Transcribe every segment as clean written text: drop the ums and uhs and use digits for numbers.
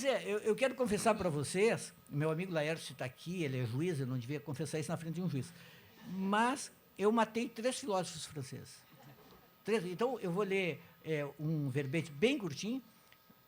Pois é, eu quero confessar para vocês, meu amigo Laércio está aqui, ele é juiz, eu não devia confessar isso na frente de um juiz, mas eu matei 3 filósofos franceses. 3, então, eu vou ler um verbete bem curtinho,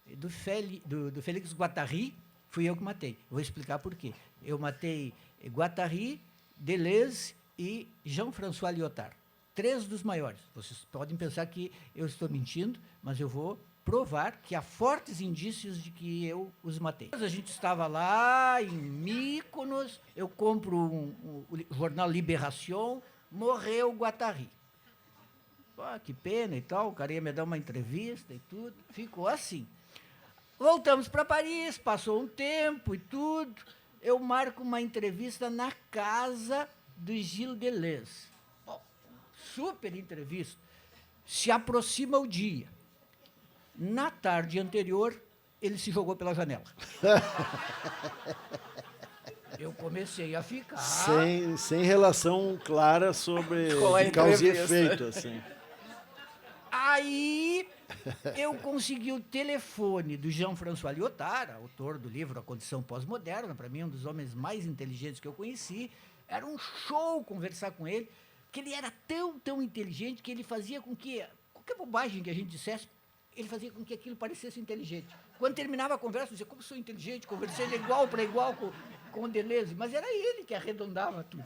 do Félix Guattari, fui eu que matei. Vou explicar por quê. Eu matei Guattari, Deleuze e Jean-François Lyotard. 3 dos maiores. Vocês podem pensar que eu estou mentindo, mas eu vou provar que há fortes indícios de que eu os matei. A gente estava lá em Mykonos, eu compro o jornal Libération, morreu Guattari. Ah, que pena e tal, o cara ia me dar uma entrevista e tudo, ficou assim. Voltamos para Paris, passou um tempo e tudo, eu marco uma entrevista na casa do Gilles Deleuze. Bom, super entrevista. Se aproxima o dia. Na tarde anterior, ele se jogou pela janela. Eu comecei a ficar... Sem relação clara sobre causa e efeito, assim. Aí, eu consegui o telefone do Jean-François Lyotard, autor do livro A Condição Pós-Moderna, para mim, um dos homens mais inteligentes que eu conheci. Era um show conversar com ele, porque ele era tão inteligente que ele fazia com que qualquer bobagem que a gente dissesse, ele fazia com que aquilo parecesse inteligente. Quando terminava a conversa, eu dizia, como sou inteligente, conversei de igual para igual com o Deleuze, mas era ele que arredondava tudo.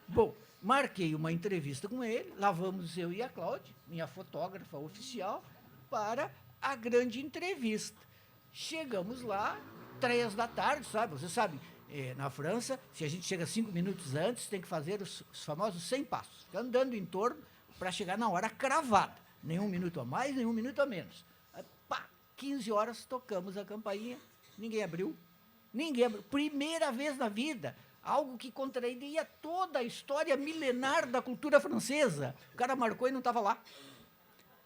Bom, marquei uma entrevista com ele, lá vamos eu e a Cláudia, minha fotógrafa oficial, para a grande entrevista. Chegamos lá, 3 da tarde, sabe? Você sabe, na França, se a gente chega 5 minutos antes, tem que fazer os famosos 100 passos, andando em torno para chegar na hora cravada. Nem 1 minuto a mais, nem 1 minuto a menos. Aí, pá, 15 horas, tocamos a campainha, ninguém abriu. Ninguém abriu. Primeira vez na vida, algo que contraria toda a história milenar da cultura francesa. O cara marcou e não estava lá.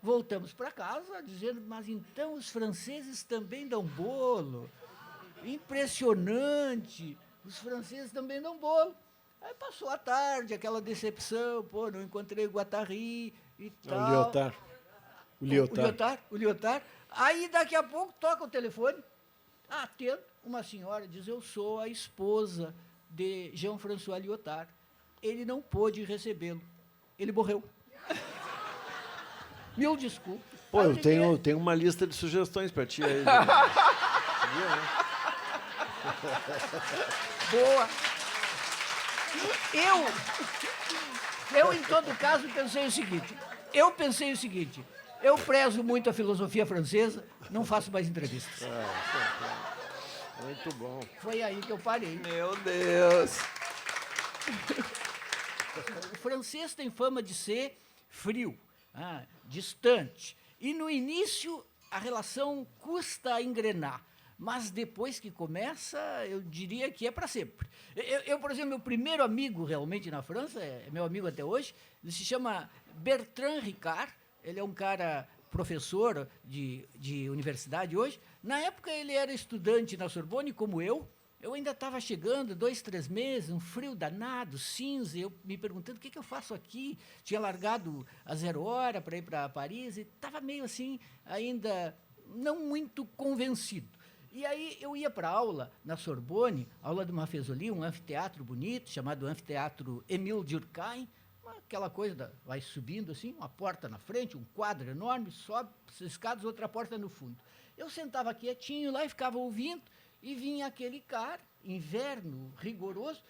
Voltamos para casa dizendo, mas então os franceses também dão bolo. Impressionante, os franceses também dão bolo. Aí passou a tarde, aquela decepção, pô, não encontrei o Guattari e tal. O Lyotard. O Lyotard. Aí, daqui a pouco, toca o telefone, atendo, uma senhora diz, eu sou a esposa de Jean-François Lyotard. Ele não pôde recebê-lo. Ele morreu. Mil desculpas. Pô, eu tenho uma lista de sugestões para ti aí. Sabia, né? Boa. Eu, em todo caso, pensei o seguinte, eu prezo muito a filosofia francesa, não faço mais entrevistas. Muito bom. Foi aí que eu parei. Meu Deus. O francês tem fama de ser frio, distante. E, no início, a relação custa a engrenar. Mas, depois que começa, eu diria que é para sempre. Por exemplo, meu primeiro amigo, realmente, na França, é meu amigo até hoje, ele se chama Bertrand Ricard. Ele é um cara professor de universidade hoje. Na época, ele era estudante na Sorbonne, como eu. Eu ainda estava chegando, 2, 3 meses, um frio danado, cinza, eu me perguntando o que eu faço aqui. Tinha largado a 0 hora para ir para Paris e estava meio assim, ainda não muito convencido. E aí eu ia para aula na Sorbonne, aula de uma Fesoli, um anfiteatro bonito, chamado Anfiteatro Émile Durkheim, aquela coisa, vai subindo assim, uma porta na frente, um quadro enorme, sobe as escadas, outra porta no fundo. Eu sentava quietinho lá e ficava ouvindo, e vinha aquele cara, inverno rigoroso,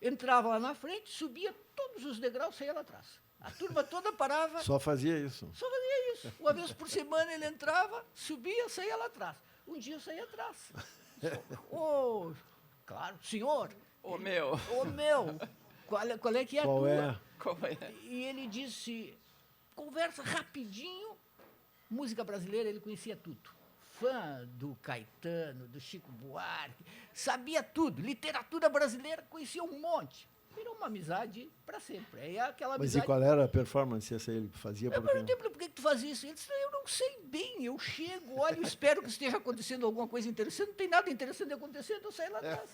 entrava lá na frente, subia todos os degraus, saía lá atrás. A turma toda parava. Só fazia isso. Só fazia isso. Uma vez por semana ele entrava, subia, saía lá atrás. Um dia eu saía atrás. Claro, senhor. Ô, meu. Qual é que é a Qual tua? é? Como é? E ele disse, conversa rapidinho, música brasileira, ele conhecia tudo. Fã do Caetano, do Chico Buarque, sabia tudo. Literatura brasileira, conhecia um monte. Virou uma amizade para sempre. Aí aquela Mas amizade... e qual era a performance essa ele fazia? Eu perguntei por que tu faz isso. Ele disse, eu não sei bem, eu chego, olho, espero que esteja acontecendo alguma coisa interessante, não tem nada interessante acontecendo, eu saio lá atrás.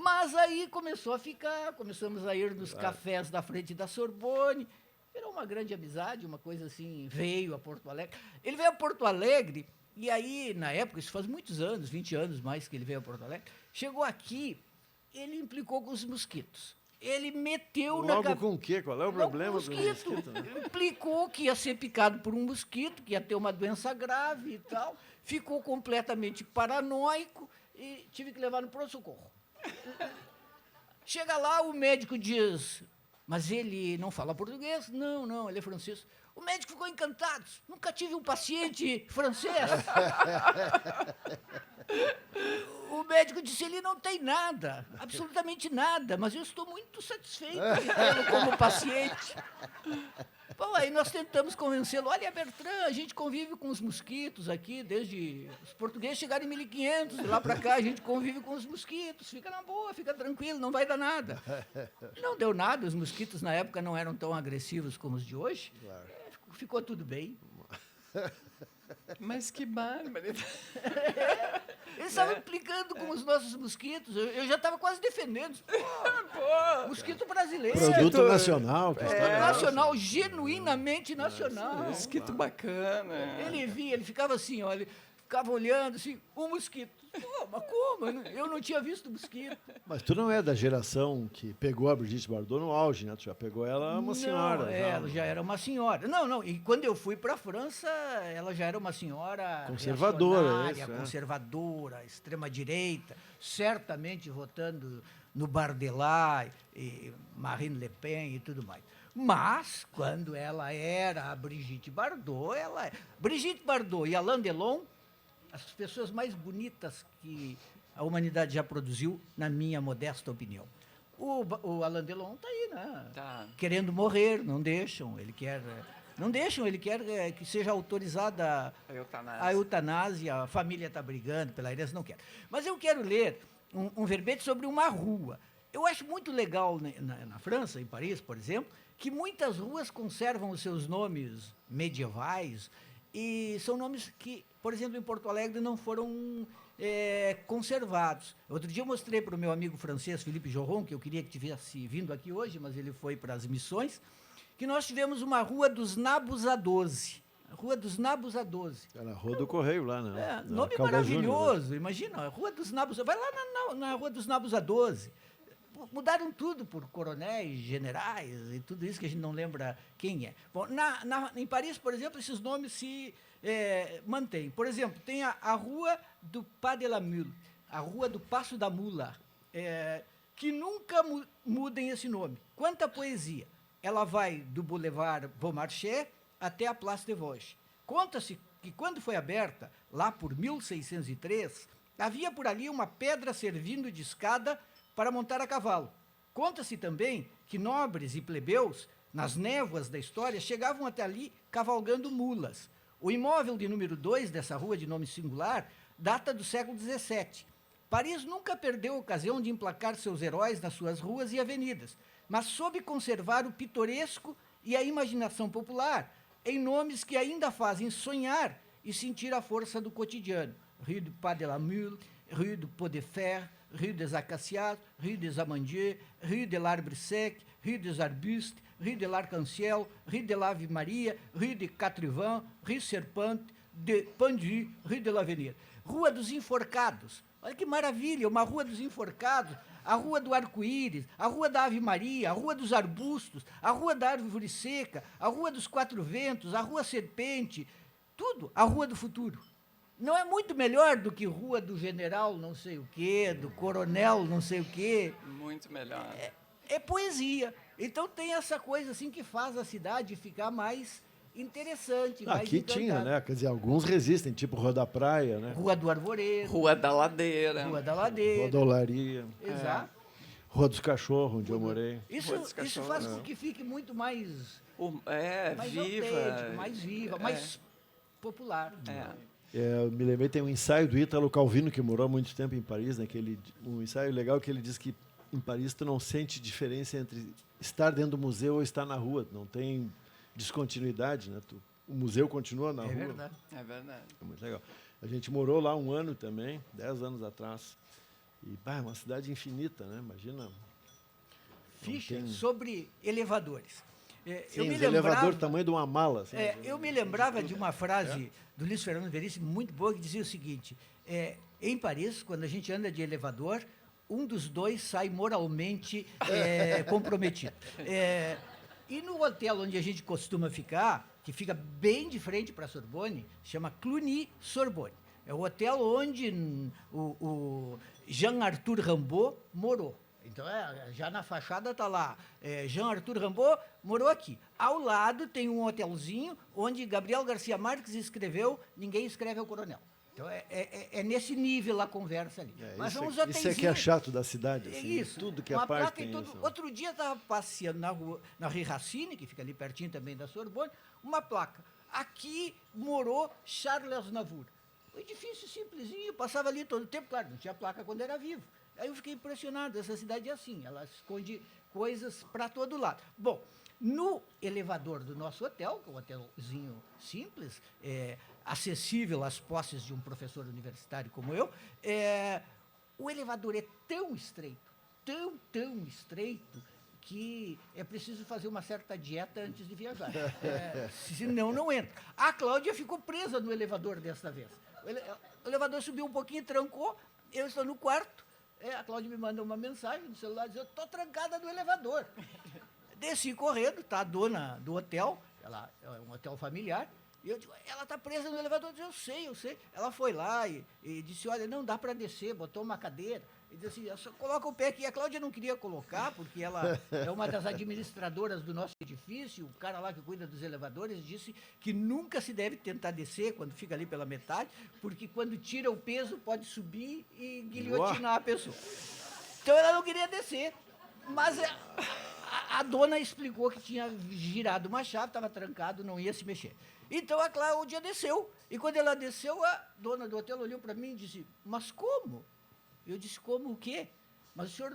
Mas aí começamos a ir nos cafés da frente da Sorbonne, virou uma grande amizade, uma coisa assim, veio a Porto Alegre. Ele veio a Porto Alegre E aí, na época, isso faz muitos anos, 20 anos mais que ele veio a Porto Alegre, chegou aqui, ele implicou com os mosquitos. Ele meteu na Logo com o quê? Qual é o problema do mosquito? Né? Implicou que ia ser picado por um mosquito, que ia ter uma doença grave e tal. Ficou completamente paranoico e tive que levar no pronto-socorro. Chega lá, o médico diz, mas ele não fala português? Não, não, ele é francês. O médico ficou encantado. Nunca tive um paciente francês. O médico disse, ele não tem nada, absolutamente nada, mas eu estou muito satisfeito de tê-lo como paciente. Bom, aí nós tentamos convencê-lo, olha, Bertrand, a gente convive com os mosquitos aqui, desde os portugueses chegaram em 1500, de lá para cá a gente convive com os mosquitos, fica na boa, fica tranquilo, não vai dar nada. Não deu nada, os mosquitos na época não eram tão agressivos como os de hoje, ficou tudo bem. Mas que bárbaro. Eles estavam implicando com os nossos mosquitos. Eu já estava quase defendendo. Pô, mosquito brasileiro. Produto nacional. Nacional, genuinamente nacional. Mosquito bacana. Ele via, ele ficava assim, olha, ficava olhando assim, um mosquito. Pô, mas como? Eu não tinha visto mosquito. Mas tu não é da geração que pegou a Brigitte Bardot no auge, né? Tu já pegou ela uma senhora. Não, ela já era uma senhora. Não, e quando eu fui para a França, ela já era uma senhora conservadora, conservadora, extrema-direita, certamente votando no Bardella e Marine Le Pen e tudo mais. Mas, quando ela era a Brigitte Bardot, Brigitte Bardot e Alain Delon, as pessoas mais bonitas que a humanidade já produziu, na minha modesta opinião. O Alain Delon está aí, né? Tá. Querendo morrer, não deixam. Ele quer que seja autorizada a eutanásia. A família está brigando pela herança, não quer. Mas eu quero ler um verbete sobre uma rua. Eu acho muito legal na França, em Paris, por exemplo, que muitas ruas conservam os seus nomes medievais e são nomes que, por exemplo, em Porto Alegre não foram conservados. Outro dia eu mostrei para o meu amigo francês, Philippe Joron, que eu queria que tivesse vindo aqui hoje, mas ele foi para as missões, que nós tivemos uma Rua dos Nabos a 12. Rua dos Nabos a 12. Era a Rua do Correio lá, né? Nome maravilhoso, imagina, a Rua dos Nabos. Vai lá na Rua dos Nabos a 12. Mudaram tudo por coronéis, generais e tudo isso que a gente não lembra quem é. Bom, em Paris, por exemplo, esses nomes se mantêm. Por exemplo, tem a Rua do Pas de la Mule, a Rua do Passo da Mula, que nunca mudem esse nome. Quanta poesia! Ela vai do Boulevard Beaumarchais até a Place des Vosges. Conta-se que, quando foi aberta, lá por 1603, havia por ali uma pedra servindo de escada para montar a cavalo. Conta-se também que nobres e plebeus, nas névoas da história, chegavam até ali cavalgando mulas. O imóvel de número 2 dessa rua de nome singular data do século XVII. Paris nunca perdeu a ocasião de emplacar seus heróis nas suas ruas e avenidas, mas soube conservar o pitoresco e a imaginação popular em nomes que ainda fazem sonhar e sentir a força do cotidiano. Rue du Pas de la Mule, Rue du Pot de Fer, Rue des Acacias, Rue des Amandiers, Rue de l'Arbre Sec, Rue des Arbustes, Rue de l'Arc-en-Ciel, Rue de l'Ave Maria, Rue de Catrivant, Rue Serpente, de Pendu, Rue de l'Avenir. Rua dos Enforcados. Olha que maravilha, uma Rua dos Enforcados, a Rua do Arco-Íris, a Rua da Ave Maria, a Rua dos Arbustos, a Rua da Árvore Seca, a Rua dos Quatro Ventos, a Rua Serpente, tudo a Rua do Futuro. Não é muito melhor do que Rua do General não sei o quê, do Coronel não sei o quê? Muito melhor. É poesia. Então tem essa coisa assim que faz a cidade ficar mais interessante, mais Aqui encantada. tinha, né? Quer dizer, alguns resistem, tipo Rua da Praia, né? Rua do Arvoredo. Rua da Ladeira. Rua da Ladeira. Rua da Olaria. Exato. Rua dos Cachorros, onde eu morei. Isso faz com que fique muito mais Viva. autêntico, mais viva, mais popular. Eu me lembrei, tem um ensaio do Ítalo Calvino, que morou há muito tempo em Paris, né? Um ensaio legal que ele diz que em Paris tu não sente diferença entre estar dentro do museu ou estar na rua. Não tem descontinuidade, né? O museu continua na rua. Verdade. É verdade. É muito legal. A gente morou lá um ano também, 10 anos atrás. E é uma cidade infinita, né? Imagina. Ficha sobre elevadores. Eu Sim, me os lembrava, elevador tamanho de uma mala. Assim. eu me lembrava de uma frase do Luiz Fernando Veríssimo muito boa que dizia o seguinte: em Paris, quando a gente anda de elevador, um dos dois sai moralmente comprometido. E no hotel onde a gente costuma ficar, que fica bem de frente para a Sorbonne, chama Cluny Sorbonne. É o hotel onde o Jean-Arthur Rimbaud morou. Então, já na fachada está lá, Jean-Arthur Rimbaud morou aqui. Ao lado tem um hotelzinho onde Gabriel Garcia Marques escreveu Ninguém Escreve ao Coronel. Então, é nesse nível a conversa ali. Mas são os hotéis. Isso é que é chato da cidade. Assim, isso. Tudo que uma é parte placa tem em todo. isso. Outro dia estava passeando na Rue Racine, que fica ali pertinho também da Sorbonne, uma placa. Aqui morou Charles Aznavour. Um edifício simplesinho, passava ali todo o tempo. Claro, não tinha placa quando era vivo. Aí eu fiquei impressionado. Essa cidade é assim, ela esconde coisas para todo lado. Bom, no elevador do nosso hotel, que é um hotelzinho simples, acessível às posses de um professor universitário como eu, o elevador é tão estreito, tão estreito, que é preciso fazer uma certa dieta antes de viajar. Senão, não entra. A Cláudia ficou presa no elevador desta vez. O elevador subiu um pouquinho, trancou, eu estou no quarto, a Cláudia me manda uma mensagem no celular, dizendo: estou trancada no elevador. Desci correndo, tá a dona do hotel, ela é um hotel familiar, e eu digo: ela está presa no elevador. Eu disse: eu sei. Ela foi lá e disse: olha, não dá para descer, botou uma cadeira. E disse assim: só coloca o pé aqui. A Cláudia não queria colocar, porque ela é uma das administradoras do nosso edifício. O cara lá que cuida dos elevadores disse que nunca se deve tentar descer quando fica ali pela metade, porque quando tira o peso pode subir e guilhotinar a pessoa. Então ela não queria descer. Mas a dona explicou que tinha girado uma chave, estava trancado, não ia se mexer. Então a Cláudia desceu. E quando ela desceu, a dona do hotel olhou para mim e disse: mas como? Eu disse: como o quê? Mas o senhor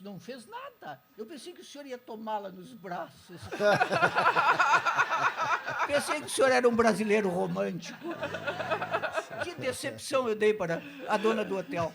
não fez nada. Eu pensei que o senhor ia tomá-la nos braços. Pensei que o senhor era um brasileiro romântico. Que decepção eu dei para a dona do hotel.